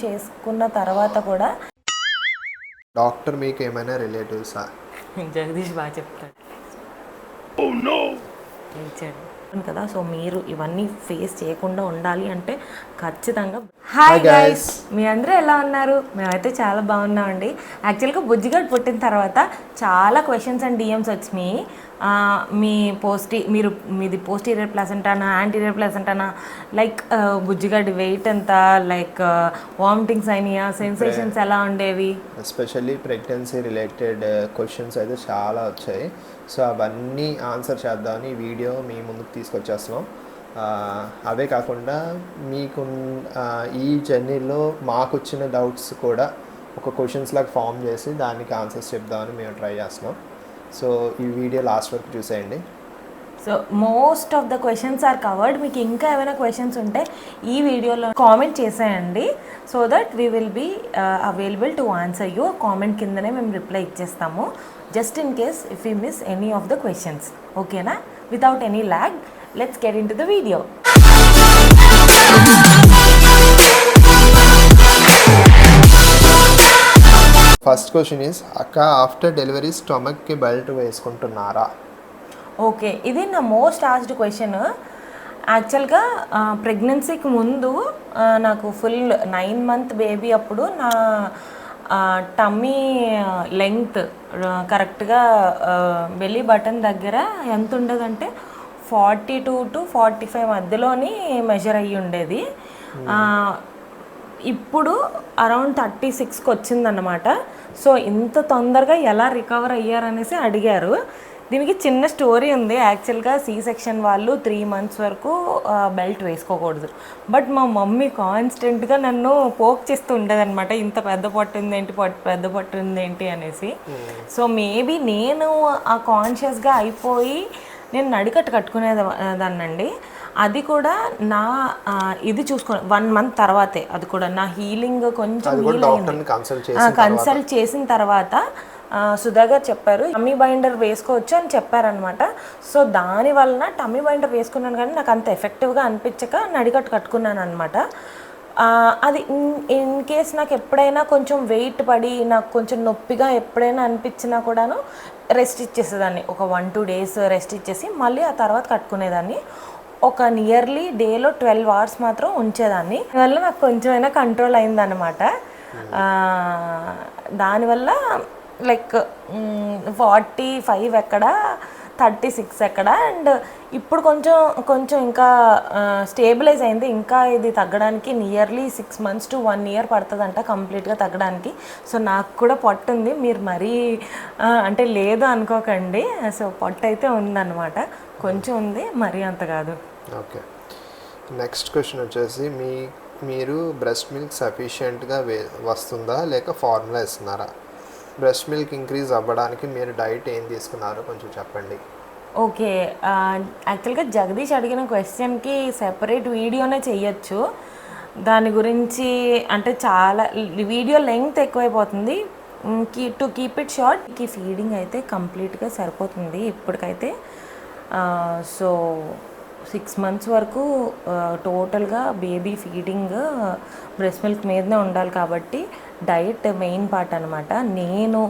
చేసుకున్న తర్వాత కూడా డాక్టర్ మీకు ఏమైనా రిలేటివ్సా? జగదీష్ బాగా చెప్తాడు కదా. సో మీరు ఇవన్నీ ఫేస్ చేయకుండా ఉండాలి అంటే ఖచ్చితంగా. హాయ్ గైస్, మీ అందరూ ఎలా ఉన్నారు? మేమైతే చాలా బాగున్నామండి. యాక్చువల్గా బుజ్జిగాడు పుట్టిన తర్వాత చాలా క్వశ్చన్స్ అండ్ డిఎమ్స్ వచ్చినాయి. మీది పోస్టీరియర్ ప్లాసెంటానా, యాంటీరియర్ ప్లాసెంటానా, లైక్ బుజ్జిగాడి వెయిట్ ఎంత, లైక్ వామిటింగ్స్ అయినాయా, సెన్సేషన్స్ ఎలా ఉండేవి, ఎస్పెషల్లీ ప్రెగ్నెన్సీ రిలేటెడ్ క్వశ్చన్స్ అయితే చాలా వచ్చాయి. సో అవన్నీ ఆన్సర్ చేద్దామని ఈ వీడియో మీ ముందుకు తీసుకొచ్చేస్తున్నాం. అవే కాకుండా మీకు ఈ జర్నీలో మాకు వచ్చిన డౌట్స్ కూడా ఒక క్వశ్చన్స్ లాగా ఫామ్ చేసి దానికి ఆన్సర్స్ చెప్దామని మేము ట్రై చేస్తున్నాం. సో ఈ వీడియో లాస్ట్ వరకు చూసేయండి. So most of the questions are covered. మీకు ఇంకా ఏమైనా క్వశ్చన్స్ ఉంటే ఈ వీడియోలో కామెంట్ చేసేయండి. So that we will be available to answer you. Comment కిందనే మేము రిప్లై ఇచ్చేస్తాము, just in case if you miss any of the questions. ఓకేనా? Without any lag let's get into the video. First question is, అక్క after delivery స్టమక్కి belt వేసుకుంటున్నారా? Okay, ఇది నా most asked question. యాక్చువల్గా ప్రెగ్నెన్సీకి ముందు నాకు ఫుల్ 9 month బేబీ అప్పుడు నా టమ్మీ లెంగ్త్ కరెక్ట్గా బెల్లీ బటన్ దగ్గర ఎంత ఉండదంటే 42 to 45 మధ్యలోని మెజర్ అయ్యి ఉండేది. ఇప్పుడు అరౌండ్ 36కి వచ్చిందన్నమాట. సో ఇంత తొందరగా ఎలా రికవర్ అయ్యారనేసి అడిగారు. దీనికి చిన్న స్టోరీ ఉంది. యాక్చువల్గా సి సెక్షన్ వాళ్ళు 3 months వరకు బెల్ట్ వేసుకోకూడదు. బట్ మా మమ్మీ కాన్స్టెంట్గా నన్ను పోక్ చేస్తూ ఉండేదన్నమాట, ఇంత పెద్ద పొట్టు ఉందేంటి, పెద్ద పొట్టు ఉందేంటి అనేసి. సో మేబీ నేను ఆ కాన్షియస్గా అయిపోయి నేను నడికట్టు కట్టుకునేదాన్నండి. అది కూడా నా ఇది చూసుకొని 1 month తర్వాతే, అది కూడా నా హీలింగ్ కొంచెం కన్సల్ట్ చేసిన తర్వాత సుధా గారు చెప్పారు టమ్మీ బైండర్ వేసుకోవచ్చు అని చెప్పారనమాట. సో దాని వలన టమ్మీ బైండర్ వేసుకున్నాను, కానీ నాకు అంత ఎఫెక్టివ్గా అనిపించక నడికట్టు కట్టుకున్నాను అనమాట. అది ఇన్ కేస్ నాకు ఎప్పుడైనా కొంచెం వెయిట్ పడి నాకు కొంచెం నొప్పిగా ఎప్పుడైనా అనిపించినా కూడాను రెస్ట్ ఇచ్చేసేదాన్ని. ఒక 1-2 days రెస్ట్ ఇచ్చేసి మళ్ళీ ఆ తర్వాత కట్టుకునేదాన్ని. ఒక నియర్లీ డేలో 12 hours మాత్రం ఉంచేదాన్ని. దానివల్ల నాకు కొంచెమైనా కంట్రోల్ అయిందన్నమాట. దానివల్ల లైక్ 45 ఎక్కడ, 36 ఎక్కడ, అండ్ ఇప్పుడు కొంచెం ఇంకా స్టేబిలైజ్ అయింది. ఇంకా ఇది తగ్గడానికి నియర్లీ 6 months to 1 year పడుతుందంట కంప్లీట్గా తగ్గడానికి. సో నాకు కూడా పొట్టు ఉంది, మీరు మరీ అంటే లేదు అనుకోకండి. సో పొట్టు అయితే ఉందన్నమాట, కొంచెం ఉంది, మరీ అంత కాదు. ఓకే, నెక్స్ట్ క్వశ్చన్ వచ్చేసి, మీరు బ్రెస్ట్ మిల్క్ సఫిషియెంట్గా వస్తుందా లేక ఫార్ములా ఇస్తున్నారా? బ్రెస్ట్ మిల్క్ ఇంక్రీజ్ అవ్వడానికి మీరు డైట్ ఏం తీసుకున్నారో కొంచెం చెప్పండి. ఓకే, యాక్చువల్గా జగదీష్ అడిగిన క్వశ్చన్కి సెపరేట్ వీడియోనే చెయ్యొచ్చు. దాని గురించి అంటే చాలా వీడియో లెంగ్త్ ఎక్కువైపోతుంది. టు కీప్ ఇట్ షార్ట్, ఈ ఫీడింగ్ అయితే కంప్లీట్గా సరిపోతుంది ఇప్పటికైతే. సో 6 months వరకు టోటల్గా బేబీ ఫీడింగ్ బ్రెస్ట్ మిల్క్ మీదనే ఉండాలి కాబట్టి డైట్ మెయిన్ పార్ట్ అనమాట. నేను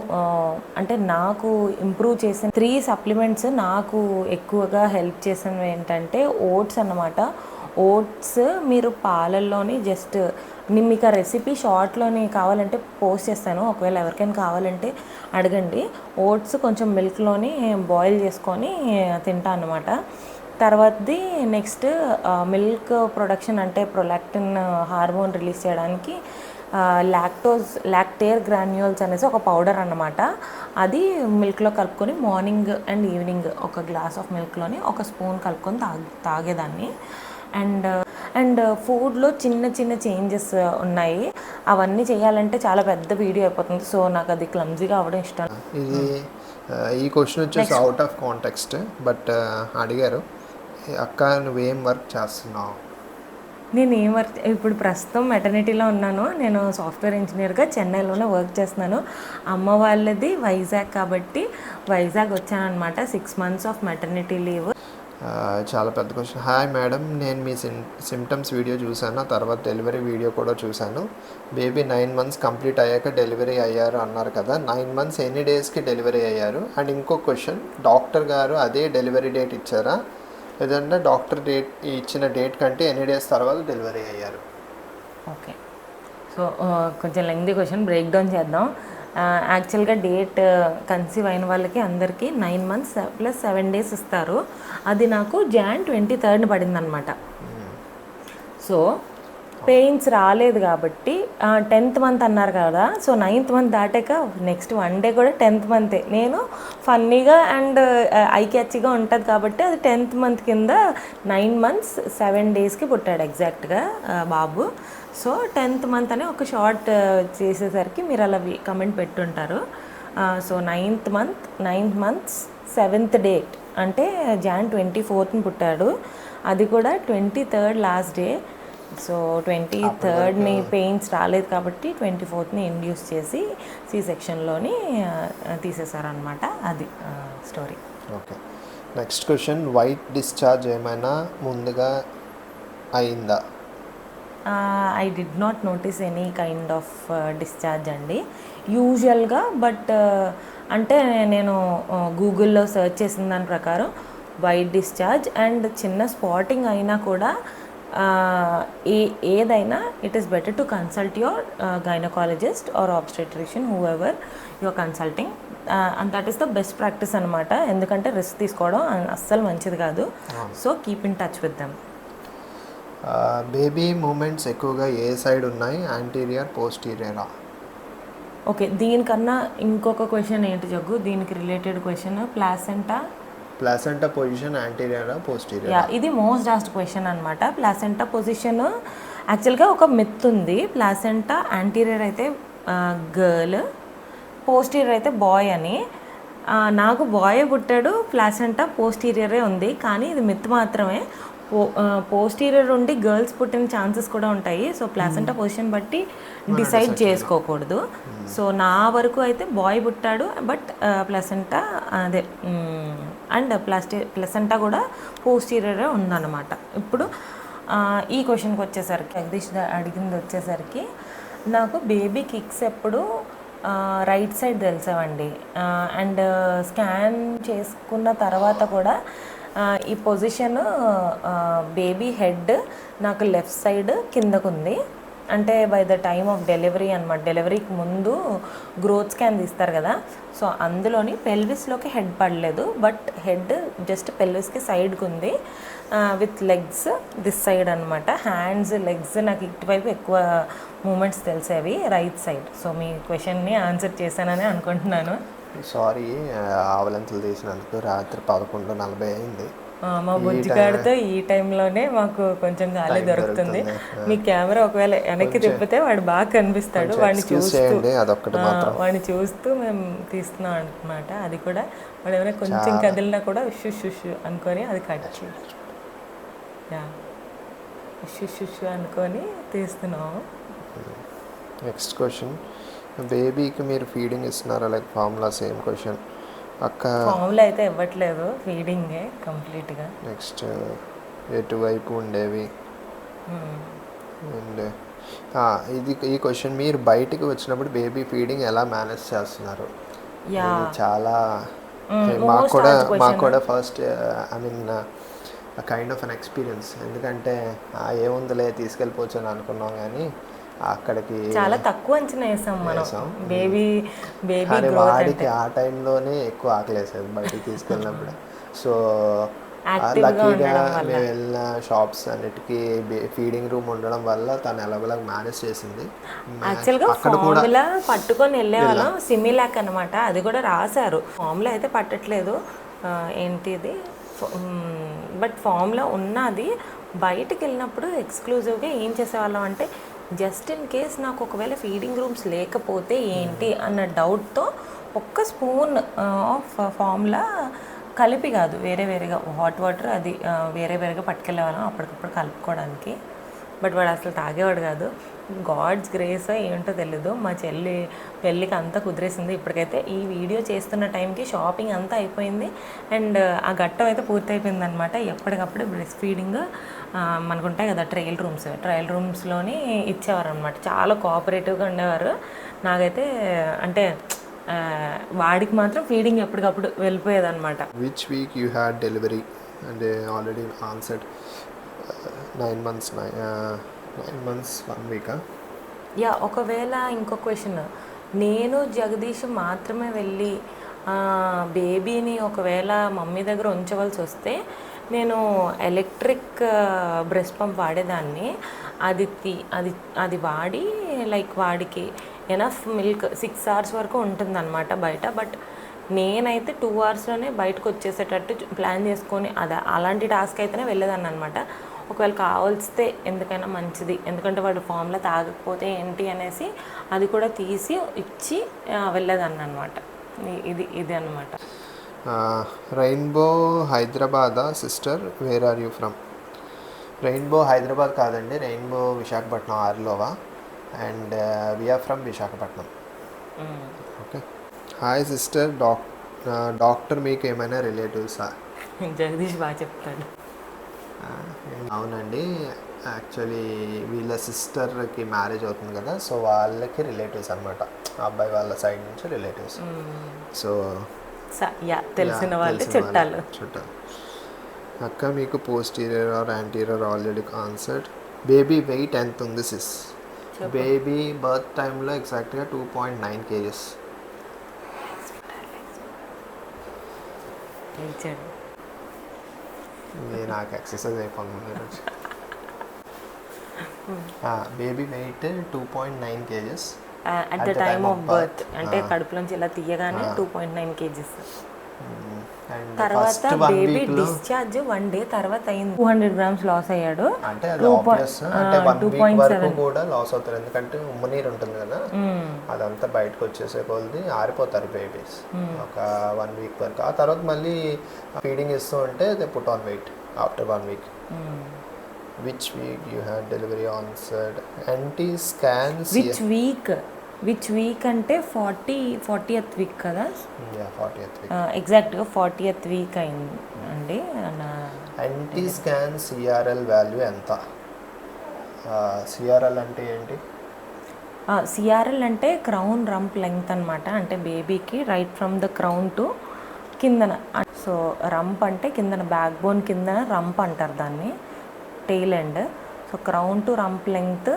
అంటే నాకు ఇంప్రూవ్ చేసిన 3 supplements నాకు ఎక్కువగా హెల్ప్ చేసినవి ఏంటంటే ఓట్స్ అన్నమాట. ఓట్స్ మీరు పాలల్లోని జస్ట్ మీకు ఆ రెసిపీ షార్ట్లోని కావాలంటే పోస్ట్ చేస్తాను, ఒకవేళ ఎవరికైనా కావాలంటే అడగండి. ఓట్స్ కొంచెం మిల్క్లోని బాయిల్ చేసుకొని తింటా అన్నమాట. తర్వాతది నెక్స్ట్ మిల్క్ ప్రొడక్షన్ అంటే ప్రొలాక్టిన్ హార్మోన్ రిలీజ్ చేయడానికి లాక్టేర్ గ్రాన్యూల్స్ అనేసి ఒక పౌడర్ అన్నమాట. అది మిల్క్లో కలుపుకొని మార్నింగ్ అండ్ ఈవినింగ్ ఒక గ్లాస్ ఆఫ్ మిల్క్లోని ఒక స్పూన్ కలుపుకొని తాగేదాన్ని. అండ్ ఫుడ్లో చిన్న చేంజెస్ ఉన్నాయి. అవన్నీ చేయాలంటే చాలా పెద్ద వీడియో అయిపోతుంది. సో నాకు అది క్లమ్జీగా అవ్వడం ఇష్టం. ఈ క్వశ్చన్ వచ్చేసి అవుట్ ఆఫ్ కాంటెక్స్ట్, బట్ అడిగారు, అక్క నువ్వేం వర్క్ చేస్తున్నావు? నేను ఏం వర్క్, ఇప్పుడు ప్రస్తుతం మెటర్నిటీలో ఉన్నాను. నేను సాఫ్ట్వేర్ ఇంజనీర్గా చెన్నైలోనే వర్క్ చేస్తున్నాను. అమ్మ వాళ్ళది వైజాగ్ కాబట్టి వైజాగ్ వచ్చాను అనమాట. 6 months ఆఫ్ మెటర్నిటీ లీవ్. చాలా పెద్ద క్వశ్చన్. హాయ్ మేడం, నేను మీ సిమ్టమ్స్ వీడియో చూశాను, తర్వాత డెలివరీ వీడియో కూడా చూశాను. బేబీ 9 months కంప్లీట్ అయ్యాక డెలివరీ అయ్యారు అన్నారు కదా, 9 months ఎన్ని డేస్కి డెలివరీ అయ్యారు? అండ్ ఇంకో క్వశ్చన్, డాక్టర్ గారు అదే డెలివరీ డేట్ ఇచ్చారా, లేదంటే డాక్టర్ డేట్ ఇచ్చిన డేట్ కంటే ఎన్ని డేస్ తర్వాత డెలివరీ అయ్యారు? ఓకే, సో కొంచెం లెంగ్తీ క్వశ్చన్, బ్రేక్ డౌన్ చేద్దాం. యాక్చువల్గా డేట్ కన్సీవ్ అయిన వాళ్ళకి అందరికీ 9 months + 7 days ఇస్తారు. అది నాకు Jan 23rd పడిందనమాట. సో పెయిన్స్ రాలేదు కాబట్టి 10th month అన్నారు కదా, సో 9th month దాటాక నెక్స్ట్ 1 day కూడా 10th month. నేను ఫన్నీగా అండ్ ఐ క్యాచ్గా ఉంటుంది కాబట్టి అది 10th month కింద 9 months 7 daysకి పుట్టాడు ఎగ్జాక్ట్గా బాబు. సో 10th month అని ఒక షార్ట్ చేసేసరికి మీరు అలా కమెంట్ పెట్టుంటారు. So 9th month 7th date అంటే Jan 24th పుట్టాడు. అది కూడా 23rd లాస్ట్ డే. సో 23rdని పెయిన్స్ రాలేదు కాబట్టి 24thని ఇండ్యూస్ చేసి సి సెక్షన్లోని తీసేశారనమాట. అది story. Okay, next question, white discharge ఏమైనా ముందుగా అయిందా? I did not notice any kind of discharge అండి యూజువల్గా. బట్ అంటే నేను గూగుల్లో సెర్చ్ చేసిన దాని ప్రకారం వైట్ డిశ్చార్జ్ అండ్ చిన్న స్పాటింగ్ అయినా కూడా ఏదైనా it is better to consult your gynaecologist or obstetrician whoever your consulting. And that is the best practice అనమాట. ఎందుకంటే రిస్క్ తీసుకోవడం అస్సలు మంచిది కాదు. So keep in touch with them. Baby movements ఎక్కువగా ఏ సైడ్ ఉన్నాయి, యాంటీరియర్ పోస్టీరియరా? ఓకే, దీనికన్నా ఇంకొక క్వశ్చన్ ఏంటి జగ్గు, దీనికి రిలేటెడ్ క్వశ్చన్, ప్లాసెంటా పొజిషన్ యాంటీరియరా పోస్టీరియర్? యా, ఇది మోస్ట్ ఆస్క్డ్ క్వశ్చన్ అనమాట. ప్లాసెంటా పొజిషన్ యాక్చువల్గా ఒక మిత్ ఉంది. ప్లాసెంటా యాంటీరియర్ అయితే గర్ల్, పోస్టీరియర్ అయితే బాయ్ అని. నాకు బాయ్ పుట్టాడు, ప్లాసెంటా పోస్టీరియరే ఉంది. కానీ ఇది మిత్ మాత్రమే. పోస్టీరియర్ ఉండి గర్ల్స్ పుట్టిన ఛాన్సెస్ కూడా ఉంటాయి. సో ప్లాసెంటా పొజిషన్ బట్టి డిసైడ్ చేసుకోకూడదు. సో నా వరకు అయితే బాయ్ పుట్టాడు, బట్ ప్లాసెంటా అదే అండ్ ప్లాసెంటా కూడా పోస్టీరియరే ఉందన్నమాట. ఇప్పుడు ఈ క్వశ్చన్కి వచ్చేసరికి, జగదీష్ అడిగింది వచ్చేసరికి, నాకు బేబీ కిక్స్ ఎప్పుడు రైట్ సైడ్ తెలిసామండి. అండ్ స్కాన్ చేసుకున్న తర్వాత కూడా ఈ పొజిషన్ బేబీ హెడ్ నాకు లెఫ్ట్ సైడ్ కిందకుంది. అంటే by the time of delivery అనమాట. డెలివరీకి ముందు గ్రోత్ స్కాన్ తీస్తారు కదా, సో అందులోని పెల్విస్లోకి హెడ్ పడలేదు, బట్ హెడ్ జస్ట్ పెల్విస్కి సైడ్కి ఉంది విత్ లెగ్స్ దిస్ సైడ్ అనమాట. హ్యాండ్స్ లెగ్స్ నాకు ఇటువైపు ఎక్కువ మూమెంట్స్ తెలిసేవి రైట్ సైడ్. సో మీ క్వశ్చన్ని ఆన్సర్ చేశానని అనుకుంటున్నాను. సారీ ఆవలింతలు తీసినందుకు. రాత్రి 11:40 అయింది. మా బుజ్జిగాడితో ఈ టైంలోనే మాకు కొంచెం గాలి దొరుకుతుంది. మీ కెమెరా ఒకవేళ వెనక్కి తిప్పితే వాడు బాగా కనిపిస్తాడు. వాడిని చూస్తూ మేము తీస్తున్నాం అనమాట. అది కూడా వాడు ఏమైనా కొంచెం కదిలినా కూడా షుష్ అనుకొని అది కట్ చేయాలి. షుష్ అనుకొని తీస్తున్నాము. నెక్స్ట్ క్వశ్చన్, బేబీకి మీరు ఫీడింగ్ ఇస్తున్నారా లైక్ ఫార్ములా? సేమ్ క్వశ్చన్ అక్క. ఫార్ములా అయితే ఇవ్వట్లేదు, ఫీడింగే కంప్లీట్గా. నెక్స్ట్, ఎటువైపు ఉండేవి? అండ్ ఈ క్వశ్చన్, మీరు బయటికి వచ్చినప్పుడు బేబీ ఫీడింగ్ ఎలా మేనేజ్ చేస్తున్నారు? చాలా మాకు కూడా first I mean kind of an experience. ఎందుకంటే ఏముందిలే తీసుకెళ్ళిపోవచ్చు అని అనుకున్నాం, కానీ అక్కడికి చాలా తక్కువ అంచనా వేసాం మనం. బేబీ వాడికి ఆ టైంలోనే ఎక్కువ ఆకలేసేది బయటికి తీసుకెళ్ళినప్పుడు. సో లక్కీగా మేము వెళ్ళిన షాప్స్ అన్నిటికీ ఫీడింగ్ రూమ్ ఉండడం వల్ల తను ఎలాగోలా మేనేజ్ చేసింది. యాక్చువల్గా ఫార్ములా పట్టుకొని వెళ్ళేవాళ్ళం, సిమిలాక్ అనమాట. అది కూడా రాశారు. ఫార్ములా అయితే పట్టట్లేదు ఏంటిది, బట్ ఫార్ములా ఉన్నది. బయటికి వెళ్ళినప్పుడు ఎక్స్క్లూజివ్గా ఏం చేసేవాళ్ళం అంటే, జస్ట్ ఇన్ కేస్ నాకు ఒకవేళ ఫీడింగ్ రూమ్స్ లేకపోతే ఏంటి అన్న డౌట్తో ఒక్క స్పూన్ ఆఫ్ ఫార్ములా కలిపి కాదు, వేరేగా హాట్ వాటర్ అది వేరేగా పట్టుకెళ్ళేవాళ్ళం అప్పటికప్పుడు కలుపుకోవడానికి. బట్ వాడు అసలు తాగేవాడు కాదు. గాడ్స్ గ్రేస్ ఏంటో తెలీదు, మా చెల్లి పెళ్ళికి అంతా కుదిరేసింది. ఇప్పటికైతే ఈ వీడియో చేస్తున్న టైంకి షాపింగ్ అంతా అయిపోయింది అండ్ ఆ ఘట్టం అయితే పూర్తయిపోయింది అనమాట. ఎప్పటికప్పుడు బ్రెస్ట్ ఫీడింగ్ మనకు ఉంటాయి కదా ట్రయల్ రూమ్స్లోని ఇచ్చేవారు అనమాట. చాలా కోఆపరేటివ్గా ఉండేవారు. నాకైతే అంటే వాడికి మాత్రం ఫీడింగ్ ఎప్పటికప్పుడు వెళ్ళిపోయేది అనమాట. Which week you had delivery అంటే already answered 9 months 9 months 1 week. Yeah, ఒకవేళ ఇంకో క్వశ్చన్, నేను జగదీష్ మాత్రమే వెళ్ళి బేబీని ఒకవేళ మమ్మీ దగ్గర ఉంచవలసి వస్తే నేను ఎలక్ట్రిక్ బ్రెస్ట్ పంప్ వాడేదాన్ని. అది వాడి లైక్ వాడికి ఎనఫ్ మిల్క్ 6 hours వరకు ఉంటుందన్నమాట బయట. బట్ నేనైతే 2 hours బయటకు వచ్చేసేటట్టు ప్లాన్ చేసుకొని అలాంటి టాస్క్ అయితేనే వెళ్ళేదాన్ని అనమాట. ఒకవేళ కావాల్సితే ఎందుకైనా మంచిది, ఎందుకంటే వాడు ఫామ్లో తాగకపోతే ఏంటి అనేసి అది కూడా తీసి ఇచ్చి వెళ్ళేదాన్ని అనమాట. ఇది అనమాట. Rainbow Hyderabad sister, where are you from? Rainbow Hyderabad కాదండి, rainbow Visakhapatnam Arilova and we are from Visakhapatnam. Okay. Hi sister, doctor మీకు ఏమైనా రిలేటివ్సా? జగదీష్ బాగా చెప్తాడు. అవునండి, యాక్చువల్లీ వీళ్ళ సిస్టర్కి మ్యారేజ్ అవుతుంది కదా, సో వాళ్ళకి రిలేటివ్స్ అనమాట, అబ్బాయి వాళ్ళ సైడ్ నుంచి రిలేటివ్స్. సో తెలిసిన వాళ్ళు చుట్టాలు. అక్క మీకు posterior or anterior already answered. Baby weight ఎంత ఉంది సిస్? బేబీ బర్త్ టైంలో ఎగ్జాక్ట్గా 2.9 kgs. నాకు ఎక్సర్సైజ్ అయిపోతుంది ఈరోజు. Baby wait 2.9 kgs at the time of birth, అంటే కడుపులోంచి ఇలా తీయగానే 2.9 kgs. తర్వాత బేబీ డిశ్చార్జ్ 1 day తర్వాత అయింది. 200 grams లాస్ అయ్యాడు. అంటే అది ఆబ్వియస్, అంటే 1 week వరకు కూడా లాస్ అవుతారు, ఎందుకంటే ఉమ్మనీరు ఉంటుంది కదా, అదంతా బయటకు వచ్చేసే కొద్ది ఆరిపోతారు బేబీస్ ఒక 1 week వరకు. ఆ తర్వాత మళ్ళీ ఫీడింగ్ ఇస్తూ ఉంటే they put on weight after 1 week. Which week you had delivery answered. NT scans which week అంటే 40th వీక్ కదా? 40th వీక్, ఎగ్జాక్ట్గా 40th వీక్ అయింది అండి. ఎన్టీ స్కాన్ సిఆర్ఎల్ వాల్యూ ఎంత? సిఆర్ఎల్ అంటే ఏంటి? సిఆర్ఎల్ అంటే క్రౌన్ రంప్ లెంగ్త్ అనమాట. అంటే బేబీకి right from the crown to కిందన. సో రంప్ అంటే కిందన, బ్యాక్ బోన్ కిందన రంప్ అంటారు దాన్ని, tail end. So crown to rump length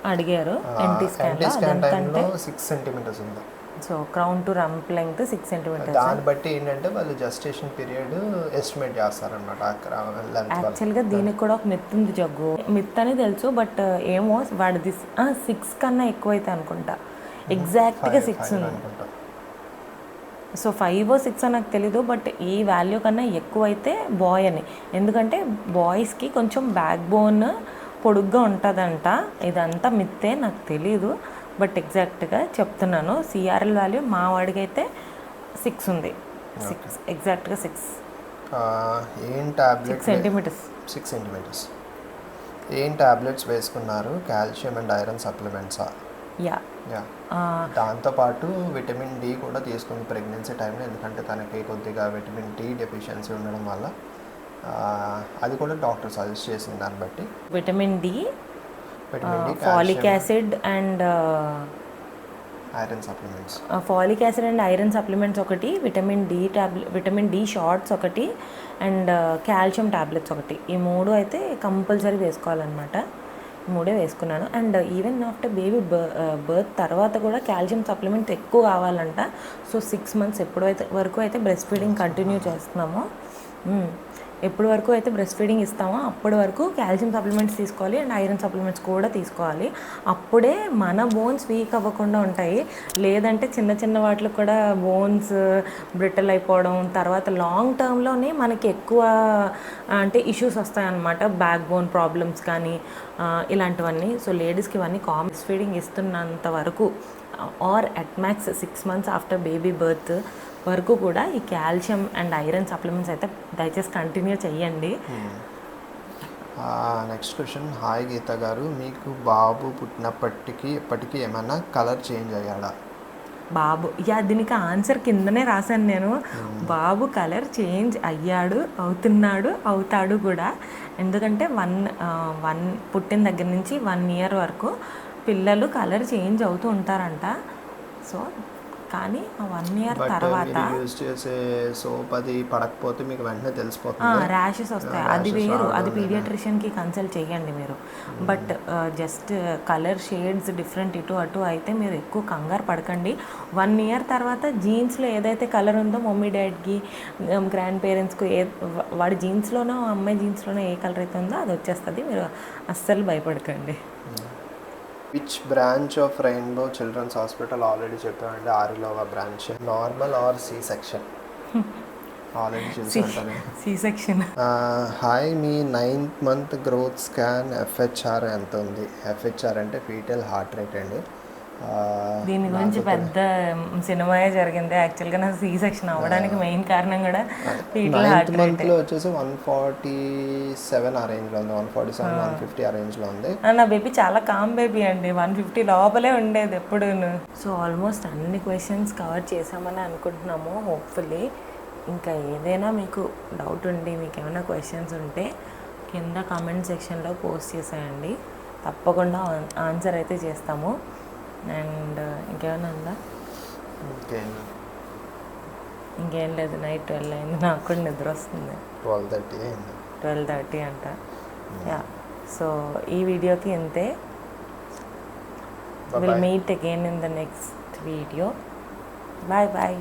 అడిగారు ఎన్టీ స్కాన్లో. అదంటే 6 centimeters ఉంది. So crown to rump length 6 centimeters. దాన్ని బట్టి ఏంటంటే వాళ్ళు జస్టేషన్ పీరియడ్ ఎస్టిమేట్ చేస్తారన్నమాట. యాక్చువల్గా దీనికి కూడా ఒక మిత్ ఉంది జగ్గు. మిత్ అని తెలుసు, బట్ ఏమో వాడిది 6 కన్నా ఎక్కువైతే అనుకుంటా. ఎగ్జాక్ట్గా 6 ఉంది. సో 5 or 6 నాకు తెలీదు, బట్ ఈ వాల్యూ కన్నా ఎక్కువైతే బాయ్ అని. ఎందుకంటే బాయ్స్కి కొంచెం బ్యాక్ బోన్ పొడుగ్గా ఉంటుందంట. ఇదంతా మిత్తే, నాకు తెలీదు, బట్ ఎగ్జాక్ట్గా చెప్తున్నాను. సిఆర్ఎల్ వాల్యూ మా వాడికి అయితే 6 ఉంది. 6 ఎగ్జాక్ట్గా 6. ఏం టాబ్లెట్? 6 centimeters. 6 centimeters. ఏం టాబ్లెట్స్ వేసుకున్నారు? కాల్షియం అండ్ ఐరన్ సప్లిమెంట్సా? యా. దాంతోపాటు విటమిన్ డి కూడా తీసుకుంది ప్రెగ్నెన్సీ టైంలో, ఎందుకంటే తనకి కొద్దిగా విటమిన్ డి డెఫిషియన్సీ ఉండడం వల్ల. అది కూడా డాక్టర్ సజెస్ట్ చేసిన దాన్ని బట్టి vitamin D, folic acid and iron supplements. Folic acid and iron supplements ఒకటి, విటమిన్ డి షార్ట్స్ ఒకటి, అండ్ కాల్షియం టాబ్లెట్స్ ఒకటి. ఈ 3 అయితే కంపల్సరీ వేసుకోవాలన్నమాట. 3 వేసుకున్నాను. And even after baby birth తర్వాత కూడా కాల్షియం సప్లిమెంట్ ఎక్కువ కావాలంట. సో 6 months ఎప్పుడైతే వరకు అయితే బ్రెస్ట్ ఫీడింగ్ కంటిన్యూ చేస్తున్నామో, ఎప్పటి వరకు అయితే బ్రెస్ట్ ఫీడింగ్ ఇస్తామో అప్పటి వరకు కాల్షియం సప్లిమెంట్స్ తీసుకోవాలి అండ్ ఐరన్ సప్లిమెంట్స్ కూడా తీసుకోవాలి. అప్పుడే మన బోన్స్ వీక్ అవ్వకుండా ఉంటాయి. లేదంటే చిన్న చిన్న వాటిలో కూడా బోన్స్ బ్రిటల్ అయిపోవడం, తర్వాత లాంగ్ టర్మ్లోనే మనకి ఎక్కువ అంటే ఇష్యూస్ వస్తాయన్నమాట, బ్యాక్ బోన్ ప్రాబ్లమ్స్ కానీ ఇలాంటివన్నీ. సో లేడీస్కి ఇవన్నీ కామన్. బ్రెస్ట్ ఫీడింగ్ ఇస్తున్నంత వరకు or at max 6 months after baby birth వరకు కూడా ఈ కాల్షియం అండ్ ఐరన్ సప్లిమెంట్స్ అయితే దయచేసి కంటిన్యూ చెయ్యండి. నెక్స్ట్ క్వశ్చన్, హాయ్ గీత గారు, మీకు బాబు ఇప్పటికీ ఏమైనా కలర్ చేంజ్ అయ్యాడా? బాబు దీనికి ఆన్సర్ కిందనే రాశాను నేను. బాబు కలర్ చేంజ్ అవుతున్నాడు, అవుతాడు కూడా. ఎందుకంటే వన్ పుట్టిన దగ్గర నుంచి 1 year వరకు పిల్లలు కలర్ చేంజ్ అవుతూ ఉంటారంట. సో కానీ ఆ 1 year తర్వాత యూజ్ చేసే సోప్ అది పడకపోతే మీకు వెంటనే తెలిసిపోతుంది, ర్యాషెస్ వస్తాయి. అది వేరు, అది పీడియాట్రిషియన్కి కన్సల్ట్ చేయండి మీరు. But just colour shades different ఇటు అటు అయితే మీరు ఎక్కువ కంగారు పడకండి. 1 year తర్వాత జీన్స్లో ఏదైతే కలర్ ఉందో మమ్మీ డాడీకి గ్రాండ్ పేరెంట్స్కి వాడి జీన్స్లోనో అమ్మాయి జీన్స్లోనో ఏ కలర్ అయితే ఉందో అది వచ్చేస్తుంది. మీరు అస్సలు భయపడకండి. Which branch of rainbow children's hospital? Already చెప్పామండి, Arilova branch. Normal or C section? Already చూసాను. C section. హాయ్, మీ 9th month growth scan FHR ఎంత ఉంది? ఎఫ్హెచ్ఆర్ అంటే ఫీటల్ హార్ట్ రేట్ అండి. దీని గురించి పెద్ద సినిమాయే జరిగింది. యాక్చువల్గా నా సి సెక్షన్ అవ్వడానికి మెయిన్ కారణం కూడా foetal heart rate. 9th month వచ్చేసి 147 ఆ రేంజ్లో ఉంది, 147 150 ఆ రేంజ్లో ఉంది. నా బేబీ చాలా కామ్ బేబీ అండి, 150 లోపలే ఉండేది ఎప్పుడు. సో ఆల్మోస్ట్ అన్ని క్వశ్చన్స్ కవర్ చేసామని అనుకుంటున్నాము. హోప్ఫుల్లీ ఇంకా ఏదైనా మీకు డౌట్ ఉండి మీకు ఏమైనా క్వశ్చన్స్ ఉంటే కింద కామెంట్ సెక్షన్లో పోస్ట్ చేసేయండి, తప్పకుండా ఆన్సర్ అయితే చేస్తాము. అండ్ ఇంకేమైనా ఉందా? ఇంకేం లేదు. నైట్ 12 అయింది, నాకు కూడా నిద్ర వస్తుంది. 12:30 అంట. సో ఈ వీడియోకి ఇంతే. Will meet again in the next video. Bye bye.